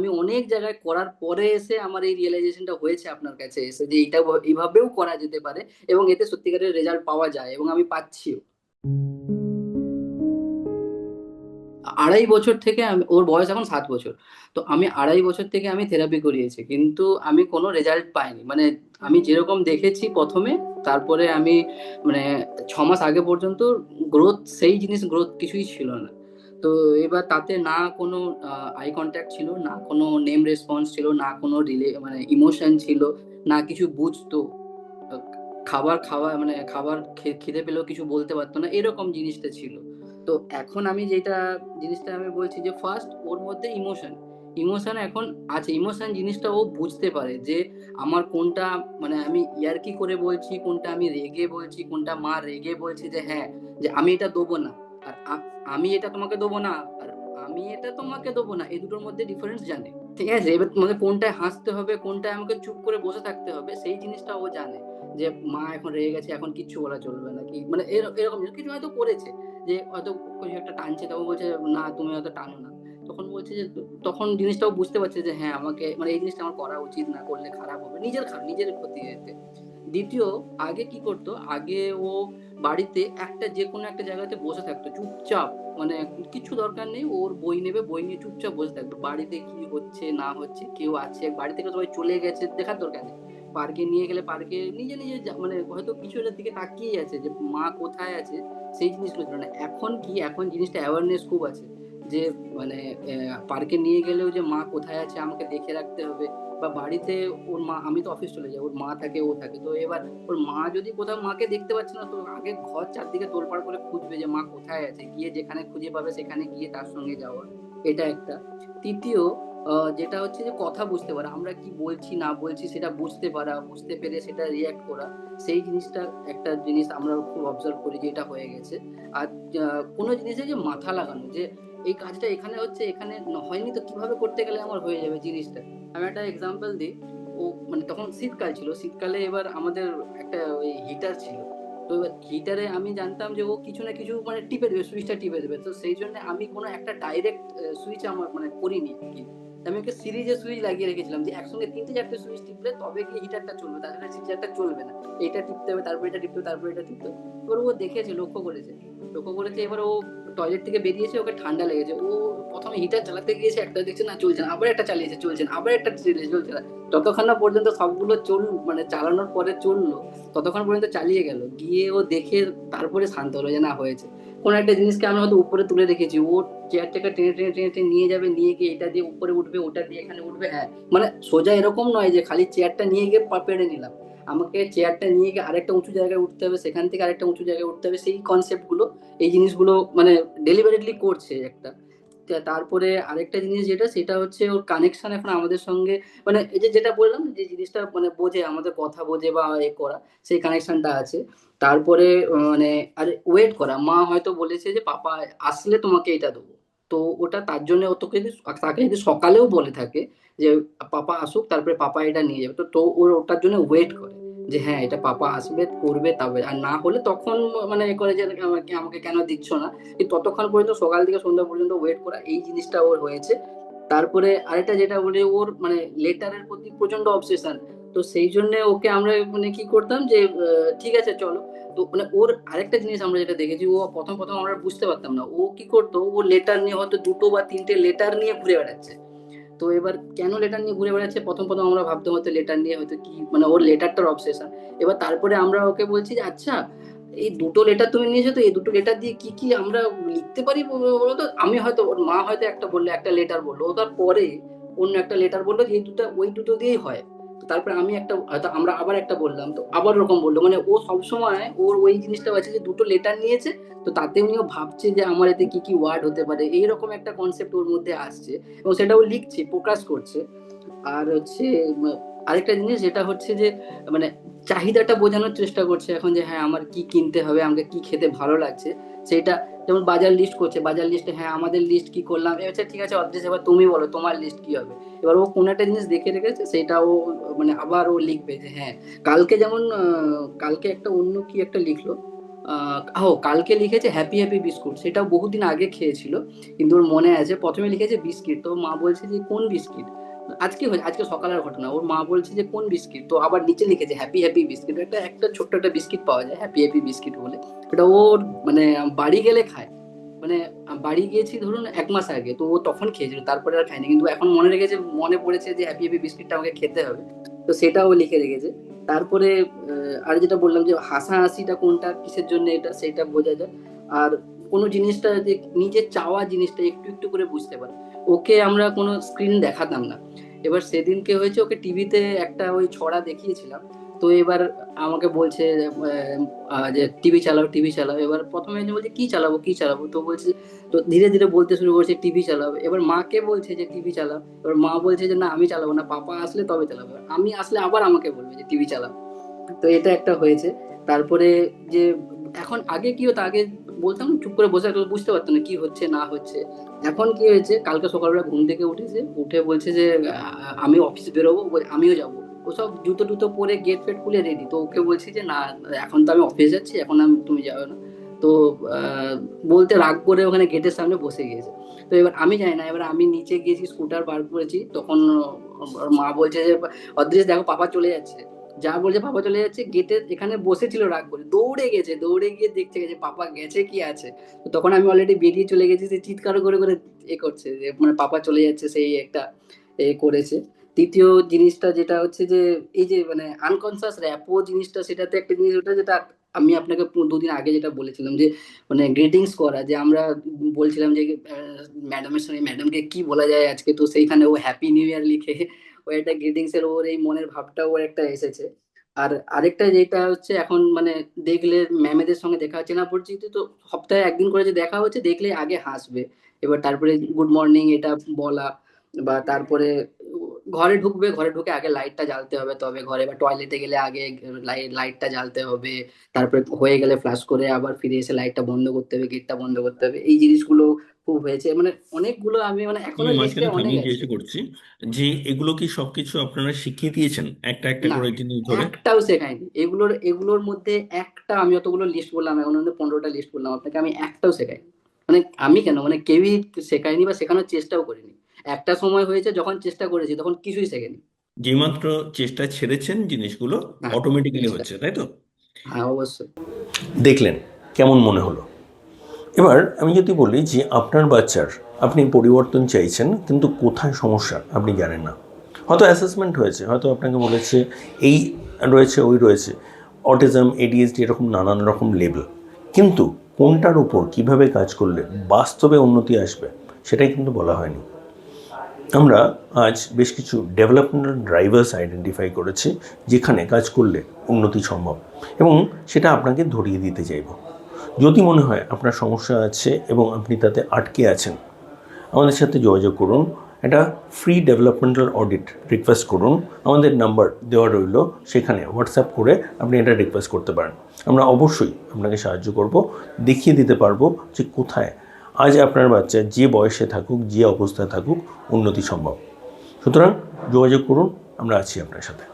আমি অনেক জায়গায় করার পরে এসে আমার এই রিয়েলাইজেশনটা হয়েছে আপনার কাছে এসে, যে এইটা এইভাবেও করা যেতে পারে এবং এতে সত্যিকারের রেজাল্ট পাওয়া যায় এবং আমি পাচ্ছিও। 2.5 বছর থেকে ওর বয়স এখন 7 বছর। তো আমি 2.5 বছর থেকে আমি থেরাপি করিয়েছি, কিন্তু আমি কোনো রেজাল্ট পাইনি। মানে আমি যেরকম দেখেছি প্রথমে, তারপরে আমি মানে 6 মাস আগে পর্যন্ত গ্রোথ, সেই জিনিস গ্রোথ কিছুই ছিল না। তো এবার তাতে না কোনো আই কন্ট্যাক্ট ছিল, না কোনো নেম রেসপন্স ছিল, না কোনো মানে ইমোশন ছিল, না কিছু বুঝতো। খাবার খাওয়া মানে খাবার খিদে পেলেও কিছু বলতে পারতো না, এরকম জিনিসটা ছিল। তো এখন আমি যেটা জিনিসটা আমি বলছি যে ফার্স্ট ওর মধ্যে ইমোশন, ইমোশন এখন আছে। ইমোশন জিনিসটা ও বুঝতে পারে যে আমার কোনটা মানে আমি ইয়ার্কি করে বলছি, কোনটা আমি রেগে বলছি, কোনটা মা রেগে বলছি যে হ্যাঁ, যে আমি এটা দেবো না, আর আমি এটা তোমাকে দেবো না, আর আমি এটা তোমাকে দেবো না, এই দুটোর মধ্যে ডিফারেন্স জানে। ঠিক আছে, এবার তোমাকে কোনটায় হাসতে হবে, কোনটায় আমাকে চুপ করে বসে থাকতে হবে, সেই জিনিসটা ও জানে। যে মা এখন রেগে গেছে, এখন কিচ্ছু বলা চলবে না, কি মানে এরকম কিছু হয়তো করেছে, যে হয়তো কিছু একটা টানছে, তখন বলছে না তুমি হয়তো টানো না, তখন বলছে যে তখন জিনিসটাও বুঝতে পারছে যে হ্যাঁ আমাকে মানে এই জিনিসটা আমার করা উচিত না, করলে খারাপ হবে, নিজের ক্ষতি হতে। দ্বিতীয়, আগে কি করতো, আগে ও বাড়িতে একটা যে কোনো একটা জায়গাতে বসে থাকতো চুপচাপ, মানে কিছু দরকার নেই, ওর বই নেবে, বই নিয়ে চুপচাপ বসে থাকতো। বাড়িতে কি হচ্ছে না হচ্ছে, কেউ আছে বাড়ি থেকে সবাই চলে গেছে, দেখার দরকার নেই। পার্কে নিয়ে গেলে পার্কে নিজে নিজে মানে হয়তো কিছু দিকে তাকিয়ে আছে যে মা কোথায় আছে, সেই জিনিসগুলো ছিল না। এখন কি, এখন জিনিসটা অ্যাওয়ারনেস খুব আছে, যে মানে পার্কে নিয়ে গেলেও যে মা কোথায় আছে আমাকে দেখে রাখতে হবে, বা বাড়িতে ওর মা, আমি তো অফিস চলে যাই, ওর মা থাকে, ও থাকে, তো এবার ওর মা যদি কোথাও মাকে দেখতে পাচ্ছে না, তো আগে ঘর চারদিকে তোলপাড় করে খুঁজবে যে মা কোথায় আছে, গিয়ে যেখানে খুঁজে পাবে সেখানে গিয়ে তার সঙ্গে যাওয়া, এটা একটা। তৃতীয়, যেটা হচ্ছে যে কথা বুঝতে পারা, আমরা কি বলছি না বলছি সেটা বুঝতে পারা, বুঝতে পেরে সেটা রিয়াক্ট করা, সেই জিনিসটা একটা জিনিস আমরা খুব অবজার্ভ করি যে এটা হয়ে গেছে। আর কোনো জিনিসে যে মাথা লাগানো, যে এই কাজটা এখানে হচ্ছে, এখানে হয়নি, তো কিভাবে করতে গেলে আমার হয়ে যাবে জিনিসটা। আমি একটা এক্সাম্পল দিই। ও মানে তখন শীতকাল ছিল, শীতকালে এবার আমাদের একটা ওই হিটার ছিল। তো এবার হিটারে আমি জানতাম যে ও কিছু না কিছু মানে টিপে দেবে, সুইচটা টিপে দেবে, তো সেই জন্য আমি কোনো একটা ডাইরেক্ট সুইচ আমার মানে করিনি আর কি। আমি ওকে সিরিজে সুইচ লাগিয়ে রেখেছিলাম, যে একসঙ্গে 3টে 4টে সুইচ টিপলে তবে গিয়ে হিটারটা চলবে, তাছাড়া হিটারটা চলবে না। এটা টিপতে হবে, তারপর এটা টিপতে হবে, তারপর এটা টিপতে হবে। এবার ও দেখেছে, লক্ষ্য করেছে। এবার ও টয়লেট থেকে বেরিয়েছে, ওকে ঠান্ডা লেগেছে, ও প্রথমে হিটার চালাতে গিয়েছে, একটা দেখছে না চলছে না, আবার একটা চালিয়েছে চলছে না, আবার একটা চালিয়েছে চলছে না। যতক্ষণ না পর্যন্ত সবগুলো মানে চালানোর পরে চললো, ততক্ষণ পর্যন্ত চালিয়ে গেল, গিয়ে ও দেখে তারপরে শান্ত হলো যে না হয়েছে। কোনো একটা জিনিসকে আমি হয়তো উপরে তুলে রেখেছি, ও চেয়ারটাকে টেনে টেনে টেনে টেনে নিয়ে যাবে, নিয়ে গিয়ে এটা দিয়ে উপরে উঠবে, ওটা দিয়ে এখানে উঠবে, হ্যাঁ মানে সোজা এরকম নয় যে খালি চেয়ারটা নিয়ে গিয়ে পেড়ে নিলাম, আমাকে চেয়ারটা নিয়ে গিয়ে আরেকটা উঁচু জায়গায় উঠতে হবে, সেখান থেকে আরেকটা উঁচু জায়গায় উঠতে হবে, সেই কনসেপ্ট গুলো, এই জিনিসগুলো মানে ডেলিভারেটলি করছে একটা। তারপরে আরেকটা জিনিস যেটা, সেটা হচ্ছে ওর কানেকশন এখন আমাদের সঙ্গে, মানে এই যে যেটা বললাম যে জিনিসটা মানে বোঝে, আমাদের কথা বোঝে বা এ করা, সেই কানেকশনটা আছে। তারপরে মানে আর ওয়েট করা, মা হয়তো বলেছে যে পাপা আসলে তোমাকে এটা দেবো, তো ওটা তার জন্য ও তোকে যদি, তাকে যদি সকালেও বলে থাকে যে পাপা আসুক তারপরে পাপা এটা নিয়ে যাবে, তো তো ওর ওটার জন্য ওয়েট করে যে হ্যাঁ এটা পাপা আসবে করবে, তবে আর না হলে তখন মানে এ করে যে আমাকে আমাকে কেন দিচ্ছ না। কিন্তু ততক্ষণ পর্যন্ত সকাল থেকে সন্ধ্যা পর্যন্ত ওয়েট করা, এই জিনিসটা ওর হয়েছে। তারপরে আরেকটা যেটা বলি, ওর মানে লেটারের প্রতি প্রচন্ড অবসেশন। তো সেই জন্য ওকে আমরা মানে কি করতাম যে ঠিক আছে চলো। তো মানে ওর আরেকটা জিনিস আমরা যেটা দেখেছি, ও প্রথম প্রথম আমরা বুঝতে পারতাম না, ও কি করতো, ও লেটার নিয়ে হয়তো 2 বা 3টে লেটার নিয়ে ঘুরে বেড়াচ্ছে। তো এবার কেন লেটার নিয়ে ঘুরে বেড়াচ্ছে, প্রথম প্রথম আমরা ভাবতাম হয়তো লেটার নিয়ে হয়তো কি মানে ওর লেটারটার অবসেশন। এবার তারপরে আমরা ওকে বলছি যে আচ্ছা এই 2টো লেটার তুমি নিয়েছো, তো এই 2টো লেটার দিয়ে কি কি আমরা লিখতে পারি বলো তো। আমি হয়তো, ওর মা হয়তো একটা বললো, একটা লেটার বললো, ও তারপরে অন্য একটা লেটার বললো যে এই দুটো ওই দুটো দিয়েই হয়। তো তারপরে আমি একটা হয়তো আমরা আবার একটা বললাম, তো আবার ওরকম বললো, মানে ও সবসময় ওর ওই জিনিসটা আছে যে 2টো লেটার নিয়েছে, তো তাতে উনিও ভাবছে যে আমার এতে কি কি ওয়ার্ড হতে পারে, এইরকম একটা কনসেপ্ট ওর মধ্যে আসছে, এবং সেটাও লিখছে, প্রকাশ করছে। আর হচ্ছে আরেকটা জিনিস যেটা হচ্ছে যে মানে চাহিদাটা বোঝানোর চেষ্টা করছে এখন, যে হ্যাঁ আমার কি কিনতে হবে, আমাকে কি খেতে ভালো লাগছে, সেটা। যেমন বাজার লিস্ট করছে, বাজার লিস্টে হ্যাঁ আমাদের লিস্ট কি করলাম, আচ্ছা ঠিক আছে অদ্রিস এবার তুমি বলো তোমার লিস্ট কি হবে। এবার ও কোনো একটা জিনিস দেখে রেখেছে, সেটা ও মানে আবার ও লিখবে যে হ্যাঁ কালকে যেমন কালকে একটা অন্য কি একটা লিখলো, কালকে লিখেছে হ্যাপি হ্যাপি বিস্কুট, সেটাও বহুদিন আগে খেয়েছিল কিন্তু ওর মনে আছে। প্রথমে লিখেছে বিস্কিট, তো মা বলছে যে কোন বিস্কিট, আজকে হয়েছে, আজকে সকালের ঘটনা। ওর মা বলছে যে কোন বিস্কিট, তো আবার নিচে লিখেছে হ্যাপি হ্যাপি বিস্কিট। একটা একটা ছোট্ট একটা বিস্কিট পাওয়া যায় হ্যাপি হ্যাপি বিস্কিট বলে, এটা ওর মানে বাড়ি গেলে খায়। মানে বাড়ি গিয়েছি ধরুন 1 মাস আগে, তো ও তখন খেয়েছিল, তারপরে আর খায়নি, কিন্তু এখন মনে রেখেছে, মনে পড়েছে যে হ্যাপি হ্যাপি বিস্কিটটা আমাকে খেতে হবে, তো সেটাও লিখে রেখেছে। তারপরে আর যেটা বললাম যে হাসাহাসিটা কোনটা কিসের জন্য, এটা সেটা বোঝা যায়। আর কোনো জিনিসটা যে নিজের চাওয়া জিনিসটা একটু একটু করে বুঝতে পারে। ওকে আমরা কোনো স্ক্রিন দেখাতাম না, এবার সেদিনকে হয়েছে ওকে টিভিতে একটা ওই ছড়া দেখিয়েছিলাম। তো এবার আমাকে বলছে যে টিভি চালাও টিভি চালাও। এবার প্রথমে যে বলছে কি চালাবো কি চালাবো, তো বলছে, তো ধীরে ধীরে বলতে শুরু করছে টিভি চালাও। এবার মাকে বলছে যে টিভি চালাও, এবার মা বলছে যে না আমি চালাবো না, পাপা আসলে তবে চালাবো। আমি আসলে আবার আমাকে বলবে যে টিভি চালাও। তো এটা একটা হয়েছে। তারপরে যে এখন আগে কি হতো, আগে বলতাম চুপ করে বসে থাকতো, বুঝতে পারতো না কি হচ্ছে না হচ্ছে। এখন কি হয়েছে, কালকে সকালবেলা ঘুম থেকে উঠেছে, উঠে বলছে যে আমি অফিস বেরোবো, আমিও যাবো। ও সব জুতো টুতো পরে গেট ফেট খুলে রেডি, তো ওকে বলছি যে না এখন তো আমি অফিস যাচ্ছি, এখন আমি তুমি যাবে না। তো আহ, বলতে রাগ করে ওখানে গেটের সামনে বসে গিয়েছে। তো এবার আমি জানি না, এবার আমি নিচে গিয়েছি, স্কুটার বার করেছি, তখন ওর মা বলছে যে অদৃশ দেখো পাপা চলে যাচ্ছে। যা বলছে পাপা চলে যাচ্ছে, গেটে এখানে বসেছিল রাগ করে, দৌড়ে গেছে, দৌড়ে গিয়ে দেখতে গেছে পাপা গেছে কি আছে। তো তখন আমি অলরেডি বেরিয়ে চলে গেছি, সে চিৎকার করে করে করছে যে মানে পাপা চলে যাচ্ছে, সেই একটা করেছে। তৃতীয় জিনিসটা যেটা হচ্ছে যে এই যে মানে আনকনসিয়াস র্যাপো জিনিসটা, সেটাতে একটা জিনিস ওটা যেটা আমি আপনাকে 2 দিন আগে যেটা বলেছিলাম যে মানে গ্রিটিংস করা, যে আমরা বলছিলাম যে ম্যাডামের সঙ্গে ম্যাডামকে কি বলা যায় আজকে, তো সেইখানে ও হ্যাপি নিউ ইয়ার লিখে ও একটা গ্রিটিংস এর ওর এই মনের ভাবটা ওর একটা এসেছে। আর আরেকটা যেটা হচ্ছে এখন মানে দেখলে ম্যামেদের সঙ্গে দেখা হচ্ছে না পরিচিত, তো সপ্তাহে একদিন করে যে দেখা হচ্ছে, দেখলে আগে হাসবে। এবার তারপরে গুড মর্নিং এটা বলা, বা তারপরে ঘরে ঢুকবে, ঘরে ঢুকে আগে লাইটটা জ্বালতে হবে, তবে ঘরে, বা টয়লেটে গেলে আগে লাইটটা জ্বালতে হবে, তারপরে হয়ে গেলে ফ্লাশ করে আবার ফিরে এসে লাইটটা বন্ধ করতে হবে, গেটটা বন্ধ করতে হবে। এই জিনিসগুলো খুব হয়েছে, মানে অনেকগুলো আমি মানে এখনো আমি লিস্টে মাঝখানে অনেক থামিয়ে আছে। জিজ্ঞাসা করছি যে এগুলো কি সবকিছু আপনারা শিখিয়ে দিয়েছেন একটা একটা না, করে জিনিস ধরে? একটাও শেখায়নি। এগুলোর মধ্যে একটা, আমি অতগুলো লিস্ট বললাম, এখন মধ্যে 15টা লিস্ট বললাম আপনাকে, আমি একটাও শেখাইনি। মানে আমি কেন, মানে কেউই শেখায়নি বা শেখানোর চেষ্টাও করিনি। একটা সময় হয়েছে যখন চেষ্টা করেছি, তখন কিছুই শেখেনি। যেইমাত্র চেষ্টা ছেড়েছেন জিনিসগুলো হ্যাঁ, অটোমেটিক্যালি জিনিসটা, হচ্ছে, তাই তো? হ্যাঁ অবশ্যই। দেখলেন, কেমন মনে হলো? এবার আমি যদি বলি যে আপনার বাচ্চার আপনি পরিবর্তন চাইছেন, কিন্তু কোথায় সমস্যা আপনি জানেন না। হয়তো অ্যাসেসমেন্ট হয়েছে, হয়তো আপনাকে বলেছে এই রয়েছে ওই রয়েছে, অটিজম, এডিএইচডি, এরকম নানান রকম লেবেল, কিন্তু কোনটার উপর কিভাবে কাজ করলে বাস্তবে উন্নতি আসবে সেটাই কিন্তু বলা হয়নি। আমরা আজ বেশ কিছু ডেভেলপমেন্টাল ড্রাইভার্স আইডেন্টিফাই করেছি যেখানে কাজ করলে উন্নতি সম্ভব, এবং সেটা আপনাকে ধরিয়ে দিতে চাইব। যদি মনে হয় আপনার সমস্যা আছে এবং আপনি তাতে আটকে আছেন, আমাদের সাথে যোগাযোগ করুন। একটা ফ্রি ডেভেলপমেন্টাল অডিট রিকোয়েস্ট করুন, আমাদের নাম্বার দেওয়া রইল, সেখানে হোয়াটসঅ্যাপ করে আপনি এটা রিকোয়েস্ট করতে পারেন। আমরা অবশ্যই আপনাকে সাহায্য করব, দেখিয়ে দিতে পারবো যে কোথায় আজ আপনার বাচ্চা যে বয়সে থাকুক, যে অবস্থায় থাকুক, উন্নতি সম্ভব। সুতরাং যোগাযোগ করুন, আমরা আছি আপনার সাথে।